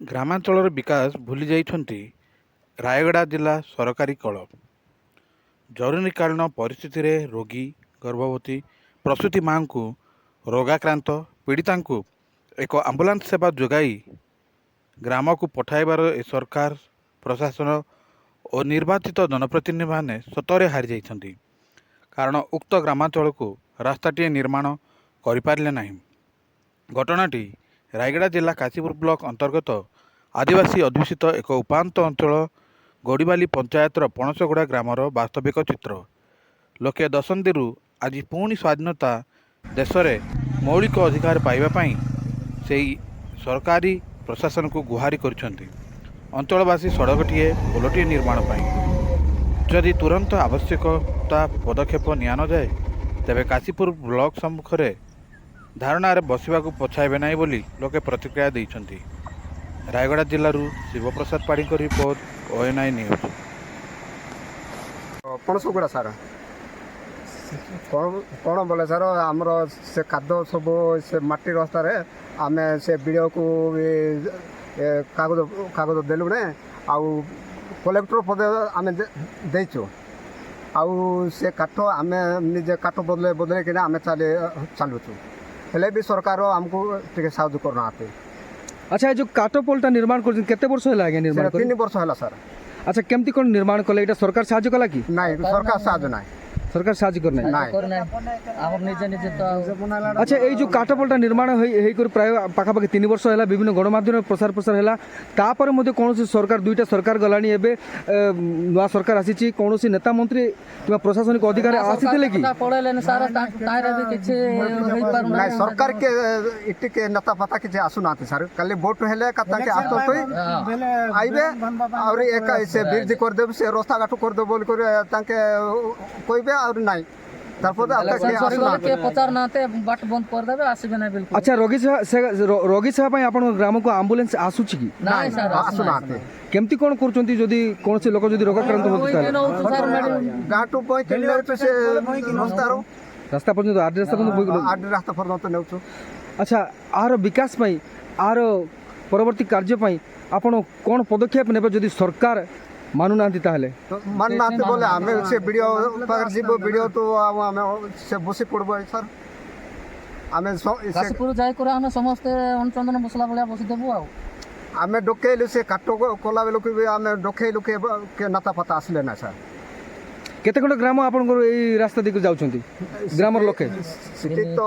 ଗ୍ରାମାଞ୍ଚଳର ବିକାଶ ଭୁଲି ଯାଇଛନ୍ତି ରାୟଗଡ଼ା ଜିଲ୍ଲା ସରକାରୀ କଳ। ଜରୁରୀକାଳୀନ ପରିସ୍ଥିତିରେ ରୋଗୀ, ଗର୍ଭବତୀ, ପ୍ରସୂତି ମାଆଙ୍କୁ, ରୋଗାକ୍ରାନ୍ତ ପୀଡ଼ିତାଙ୍କୁ ଏକ ଆମ୍ବୁଲାନ୍ସ ସେବା ଯୋଗାଇ ଗ୍ରାମକୁ ପଠାଇବାର ଏ ସରକାର, ପ୍ରଶାସନ ଓ ନିର୍ବାଚିତ ଜନପ୍ରତିନିଧିମାନେ ସତରେ ହାରିଯାଇଛନ୍ତି। କାରଣ ଉକ୍ତ ଗ୍ରାମାଞ୍ଚଳକୁ ରାସ୍ତାଟିଏ ନିର୍ମାଣ କରିପାରିଲେ ନାହିଁ। ଘଟଣାଟି ରାୟଗଡ଼ା ଜିଲ୍ଲା କାଶୀପୁର ବ୍ଲକ ଅନ୍ତର୍ଗତ ଆଦିବାସୀ ଅଧ୍ୟୁଷିତ ଏକ ଉପାନ୍ତ ଅଞ୍ଚଳ ଗଡ଼ିବାଲି ପଞ୍ଚାୟତର ପଣସଗୁଡ଼ା ଗ୍ରାମର ବାସ୍ତବିକ ଚିତ୍ର। ଲୋକେ ଦଶନ୍ଧିରୁ ଆଜି ପୁଣି ସ୍ୱାଧୀନତା ଦେଶରେ ମୌଳିକ ଅଧିକାର ପାଇବା ପାଇଁ ସେହି ସରକାରୀ ପ୍ରଶାସନକୁ ଗୁହାରି କରିଛନ୍ତି। ଅଞ୍ଚଳବାସୀ ସଡ଼କଟିଏ, ପୋଲଟିଏ ନିର୍ମାଣ ପାଇଁ ଯଦି ତୁରନ୍ତ ଆବଶ୍ୟକତା ପଦକ୍ଷେପ ନିଆନଯାଏ, ତେବେ କାଶୀପୁର ବ୍ଲକ ସମ୍ମୁଖରେ ଧାରଣାରେ ବସିବାକୁ ପଛାଇବେ ନାହିଁ ବୋଲି ଲୋକେ ପ୍ରତିକ୍ରିୟା ଦେଇଛନ୍ତି। ରାୟଗଡ଼ା ଜିଲ୍ଲାରୁ ଶିବପ୍ରସାଦ ପାଢ଼ୀଙ୍କ report, ONI news. Panasguda sir କ'ଣ ବୋଲେ ସାର୍, ଆମର ସେ କାଦୁଅ ସବୁ ସେ ମାଟି ରାସ୍ତାରେ ଆମେ ସେ ବିଡ଼ିଓକୁ କାଗଜ ଦେଲୁଣେ, ଆଉ କଲେକ୍ଟର ପଦ ଆମେ ଦେଇଛୁ। ଆଉ ସେ କାଠ ଆମେ ନିଜେ କାଠ ବଦଳେଇକିନା ଆମେ ଚାଲୁଛୁ, ହେଲେ ବି ସରକାର ଆମକୁ ଟିକେ ସାହାଯ୍ୟ କରୁନାହାନ୍ତି। अच्छा, ये जो काटो पोलटा निर्माण कर केते वर्ष है आगे निर्माण 3 वर्ष है सर। अच्छा, केमती कोन निर्माण कले? एटा सरकार साहाय्य कला कि नहीं? सरकार साहाय्य नहीं, सरकार साहाय्य करना नहीं। अच्छा, ये जो काटो पोलटा निर्माण प्राय पाखापाखि 3 वर्ष है, विभिन्न गणमाध्यम प्रसार प्रसार है, तापर मध्य कौन सरकार दुईटा सरकार गलानी, एबे नुआ सरकार आसी, कौन नेता मंत्री कि प्रशासनिक अधिकारी आसी कि सरकार के इटी के नेता पता किसी आसुना सर। खाली वोट हेले आइबे और एक से वृद्धि कर देबे, से रास्ता घाट कर देबे बोल कर ताके कहबे और नहीं। अच्छा, रोगी सेवा आपण ग्राम को एम्बुलेंस आसुची कि आसुना? केमती कोन करचंती जदी कोन से लोक जदी रोगाक्रांत होत गाटू पॉय किलो से रास्ता पर्यंत आठ रास्ता पर्यंत नेउछु। अच्छा, आर विकास पई, आर परवर्ती कार्य पई आपण कोन पदक्षेप नेबे जदी सरकार मानुनांती? ताहले मानुनांती बोले आमे से वीडियो पाकर जीवो, वीडियो तो आमे से बसी पड़बो सर। आमे काशीपुर जाय करे आमे समस्त चंदन मसला बलिया बसी देबो। आ आमे डोकेलु से काटो कोला बेलो कि आमे डोकेलु के नाता पता आसले ना सर। केते खंड ग्राम आपन को एई रास्ता दिक जाउछंती? ग्रामर लोके सिटी तो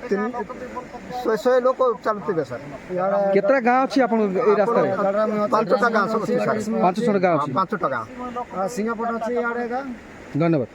100 लोक चलते सर। केतरा गांव अछि आपन एई रास्ता रे? 5टा गांव सब सर। 5 गांव अछि। 5टा गांव सिंगापुर अछि आड़ेगा। धन्यवाद।